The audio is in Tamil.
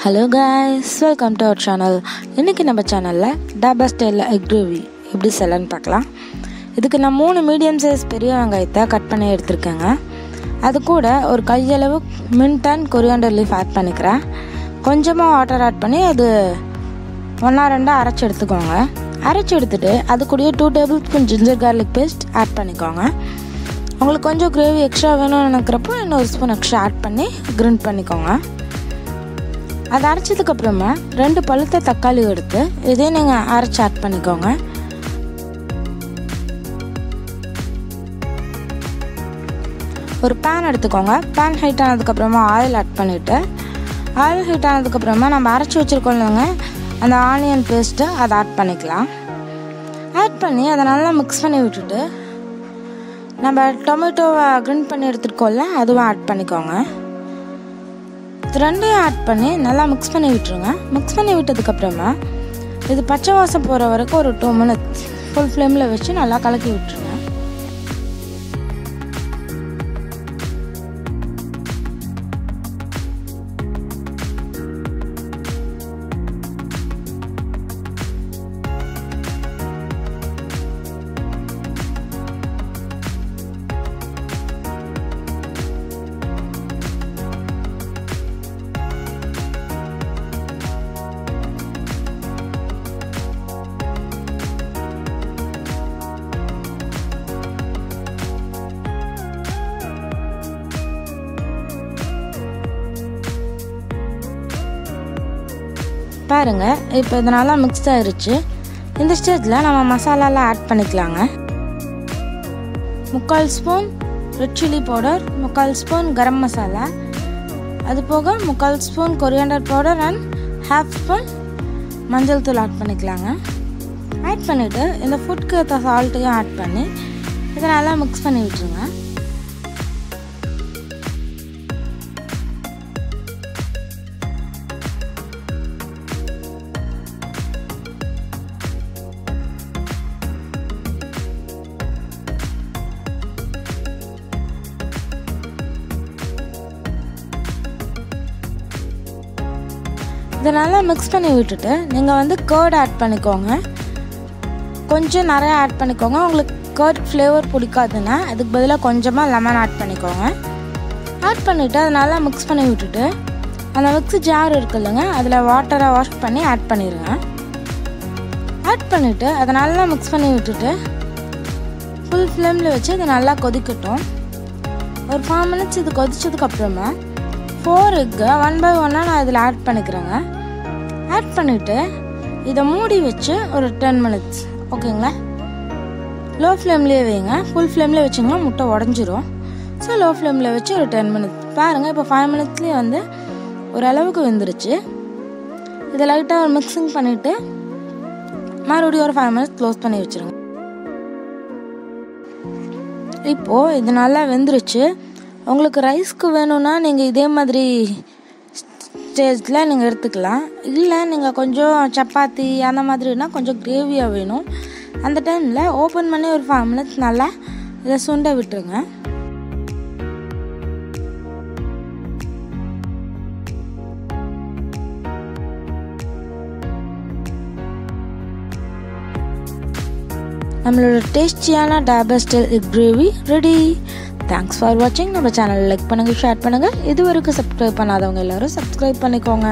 Hello guys, welcome to our channel. இன்னைக்கு நம்ம சேனல்ல டாபா ஸ்டைல்ல எக் கிரேவி எப்படி செய்யலாம்னு பார்க்கலாம். இதுக்கு நான் 3 மீடியம் சைஸ் பெரிய வெங்காயத்தை கட் பண்ணி எடுத்துர்க்கேங்க. அது கூட ஒரு கையளவு mint and coriander leaf add பண்ணிக்கிறேன். கொஞ்சமா வாட்டர் ஆட் பண்ணி அது 1-2 அரைச்சு எடுத்துக்கோங்க. அரைச்சு எடுத்துட்டு அது கூட 2 tablespoon ginger garlic paste add பண்ணிக்கோங்க. உங்களுக்கு கொஞ்சம் கிரேவி எக்ஸ்ட்ரா வேணும்னு நினைக்கிறப்போ இன்னொரு ஸ்பூன் எக்ஸ்ட்ரா ஆட் பண்ணி கிரைண்ட் பண்ணிக்கோங்க. அதை அரைச்சதுக்கப்புறமா 2 பழுத்த தக்காளி எடுத்து இதே நீங்கள் அரைச்சி ஆட் பண்ணிக்கோங்க. ஒரு பேன் எடுத்துக்கோங்க. பேன் ஹீட் ஆனதுக்கப்புறமா ஆயில் ஆட் பண்ணிவிட்டு ஆயில் ஹீட் ஆனதுக்கப்புறமா நம்ம அரைச்சி வச்சுருக்கோங்க அந்த ஆனியன் பேஸ்ட்டு அதை ஆட் பண்ணிக்கலாம். ஆட் பண்ணி அதை நல்லா மிக்ஸ் பண்ணி விட்டுட்டு நம்ம டொமேட்டோவை கிரைண்ட் பண்ணி எடுத்துருக்கோம்ல அதுவும் ஆட் பண்ணிக்கோங்க. ரெண்டையும் ஆட் பண்ணி நல்லா மிக்ஸ் பண்ணி விட்டுருங்க. மிக்ஸ் பண்ணி விட்டதுக்கப்புறமா இது பச்சை வாசம் போகிற வரைக்கும் ஒரு 2 மினிட்ஸ் ஃபுல் ஃப்ளேமில் வச்சு நல்லா கலக்கி விட்டுருங்க. பாருங்க, இப்போ இது நல்லா மிக்ஸ் ஆயிருச்சு. இந்த ஸ்டேஜில் நம்ம மசாலாலாம் ஆட் பண்ணிக்கலாங்க. 3/4 spoon red chilli powder, 3/4 spoon garam masala, அது போக 3/4 spoon coriander powder and 1/2 spoon மஞ்சள் தூள் ஆட் பண்ணிக்கலாங்க. ஆட் பண்ணிவிட்டு இந்த ஃபுட்க்கு ஏற்ற சால்ட்டையும் ஆட் பண்ணி இதை நல்லா மிக்ஸ் பண்ணி விட்டுருங்க. இதை நல்லா மிக்ஸ் பண்ணி விட்டுட்டு நீங்கள் கர்ட் ஆட் பண்ணிக்கோங்க. கொஞ்சம் நிறையா ஆட் பண்ணிக்கோங்க. உங்களுக்கு கர்ட் ஃப்ளேவர் பிடிக்காதுன்னா அதுக்கு பதிலாக கொஞ்சமாக லெமன் ஆட் பண்ணிக்கோங்க. ஆட் பண்ணிவிட்டு அதை நல்லா மிக்ஸ் பண்ணி விட்டுட்டு அந்த மிக்ஸி ஜார் இருக்குல்லங்க அதில் வாட்டரை வாஷ் பண்ணி ஆட் பண்ணிடுங்க. ஆட் பண்ணிவிட்டு அதை நல்லா மிக்ஸ் பண்ணி விட்டுட்டு ஃபுல் ஃப்ளேமில் வச்சு அதை நல்லா கொதிக்கட்டும். ஒரு 5 மினிட்ஸ் இது கொதிச்சதுக்கப்புறமா 4 எக்கு 1 by 1 நான் இதில் ஆட் பண்ணிக்கிறேங்க. ஆட் பண்ணிவிட்டு இதை மூடி வச்சு ஒரு 10 மினிட்ஸ் ஓகேங்களா. லோ ஃப்ளேம்லேயே வைங்க. ஃபுல் ஃப்ளேம்லேயே வச்சிங்கன்னா முட்டை உடஞ்சிரும். ஸோ லோ ஃப்ளேமில் வச்சு ஒரு 10 மினிட்ஸ் பாருங்கள். இப்போ 5 மினிட்ஸ்லேயே ஓரளவுக்கு வெந்துருச்சு. இதை லைட்டாக ஒரு மிக்சிங் பண்ணிவிட்டு மறுபடியும் ஒரு 5 மினிட்ஸ் க்ளோஸ் பண்ணி வச்சுருங்க. இப்போது இது நல்லா வெந்துருச்சு. உங்களுக்கு ரைஸ்க்கு வேணும்னா நீங்கள் இதே மாதிரி ஸ்டேஜில் நீங்கள் எடுத்துக்கலாம். இல்லை நீங்கள் கொஞ்சம் சப்பாத்தி அந்த மாதிரினா கொஞ்சம் கிரேவியாக வேணும். அந்த டைமில் ஓப்பன் பண்ணி ஒரு 5 மினிட்ஸ் நல்லா இதை சுண்ட விட்டுருங்க. நம்மளோட டேஸ்டியான dhaba style egg gravy ready. Thanks for வாட்சிங். நம்ம சேனலை லைக் பண்ணுங்கள், ஷேர் பண்ணுங்கள். இது வரைக்கும் சப்ஸ்கிரைப் பண்ணாதவங்க எல்லோரும் சப்ஸ்கிரைப் பண்ணிக்கோங்க.